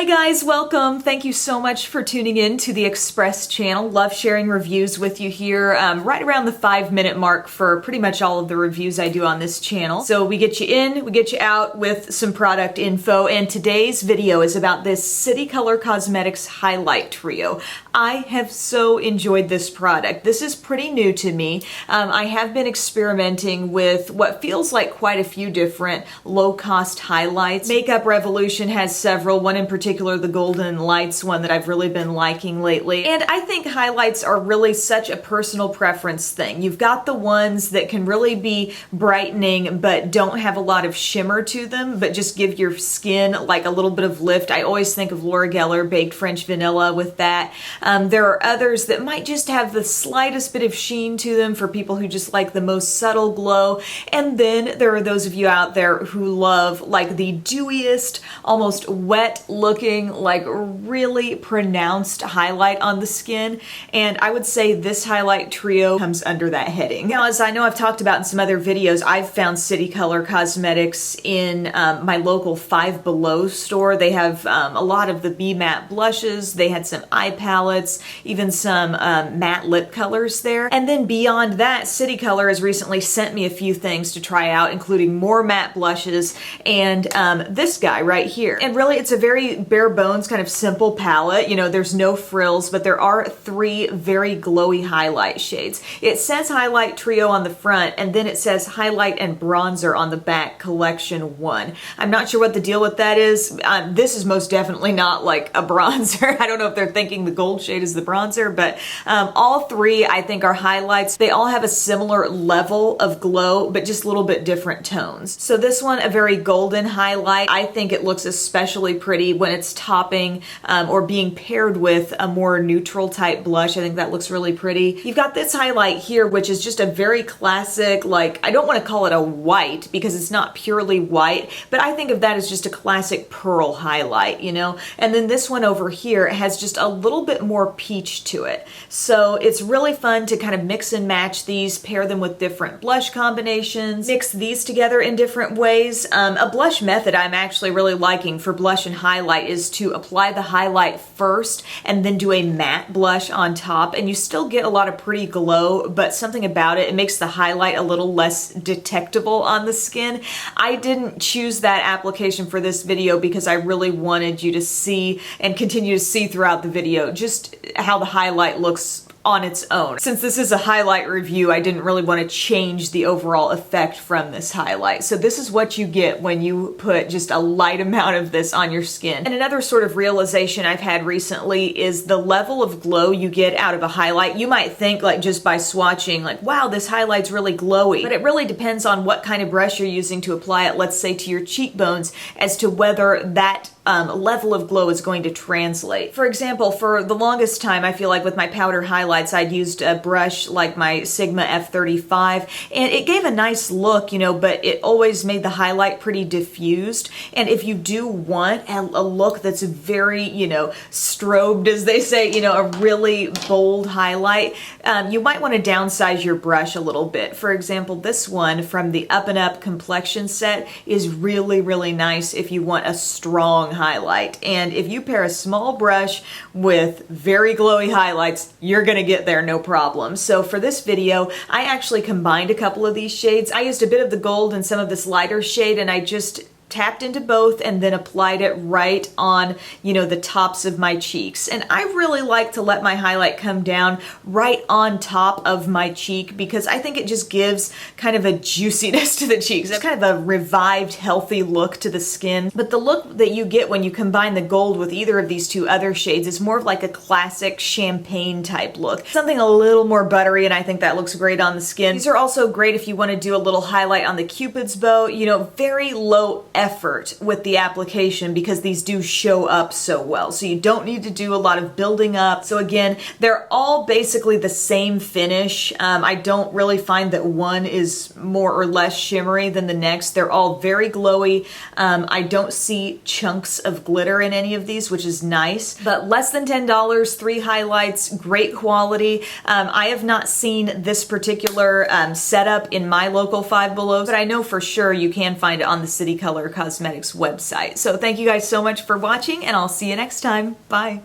Hi guys, welcome. Thank you so much for tuning in to the Express channel. Love sharing reviews with you here right around the 5-minute mark for pretty much all of the reviews I do on this channel. So we get you in, we get you out with some product info, and today's video is about this City Color Cosmetics Highlight Trio. I have so enjoyed this product. This is pretty new to me. I have been experimenting with what feels like quite a few different low-cost highlights. Makeup Revolution has several, one in particular, the Golden Lights one that I've really been liking lately. And I think highlights are really such a personal preference thing. You've got the ones that can really be brightening but don't have a lot of shimmer to them, but just give your skin like a little bit of lift. I always think of Laura Geller Baked French Vanilla with that. There are others that might just have the slightest bit of sheen to them for people who just like the most subtle glow. And then there are those of you out there who love like the dewiest, almost wet looking, like really pronounced highlight on the skin. And I would say this highlight trio comes under that heading. Now, as I know I've talked about in some other videos, I've found City Color Cosmetics in my local Five Below store. They have a lot of the Be Matte blushes. They had some eye palettes, even some matte lip colors there. And then beyond that, City Color has recently sent me a few things to try out, including more matte blushes and this guy right here. And really, it's a very bare bones kind of simple palette. You know, there's no frills, but there are 3 very glowy highlight shades. It says Highlight Trio on the front, and then it says Highlight and Bronzer on the back, Collection 1. I'm not sure what the deal with that is. This is most definitely not like a bronzer. I don't know if they're thinking the gold shade is the bronzer, but all 3 I think are highlights. They all have a similar level of glow, but just a little bit different tones. So this one, a very golden highlight. I think it looks especially pretty when it's topping or being paired with a more neutral type blush. I think that looks really pretty. You've got this highlight here, which is just a very classic, like, I don't want to call it a white because it's not purely white, but I think of that as just a classic pearl highlight, you know? And then this one over here has just a little bit more peach to it. So it's really fun to kind of mix and match these, pair them with different blush combinations, mix these together in different ways. A blush method I'm actually really liking for blush and highlight is to apply the highlight first and then do a matte blush on top, and you still get a lot of pretty glow, but something about it makes the highlight a little less detectable on the skin. I didn't choose that application for this video because I really wanted you to see and continue to see throughout the video just how the highlight looks on its own. Since this is a highlight review, I didn't really want to change the overall effect from this highlight. So this is what you get when you put just a light amount of this on your skin. And another sort of realization I've had recently is the level of glow you get out of a highlight. You might think, like, just by swatching, like, wow, this highlight's really glowy. But it really depends on what kind of brush you're using to apply it, let's say to your cheekbones, as to whether that level of glow is going to translate. For example, for the longest time, I feel like with my powder highlights, I'd used a brush like my Sigma F35, and it gave a nice look, you know, but it always made the highlight pretty diffused. And if you do want a look that's very, you know, strobed, as they say, you know, a really bold highlight, you might want to downsize your brush a little bit. For example, this one from the Up Up Complexion Set is really, really nice if you want a strong highlight. And if you pair a small brush with very glowy highlights, you're gonna get there no problem. So for this video, I actually combined a couple of these shades. I used a bit of the gold and some of this lighter shade, and I just tapped into both and then applied it right on, you know, the tops of my cheeks. And I really like to let my highlight come down right on top of my cheek because I think it just gives kind of a juiciness to the cheeks. It's kind of a revived, healthy look to the skin. But the look that you get when you combine the gold with either of these 2 other shades is more of like a classic champagne type look. Something a little more buttery, and I think that looks great on the skin. These are also great if you want to do a little highlight on the Cupid's bow, you know, very low effort with the application because these do show up so well. So you don't need to do a lot of building up. So again, they're all basically the same finish. I don't really find that one is more or less shimmery than the next. They're all very glowy. I don't see chunks of glitter in any of these, which is nice, but less than $10, 3 highlights, great quality. I have not seen this particular setup in my local Five Below, but I know for sure you can find it on the City Color Cosmetics website. So thank you guys so much for watching, and I'll see you next time. Bye.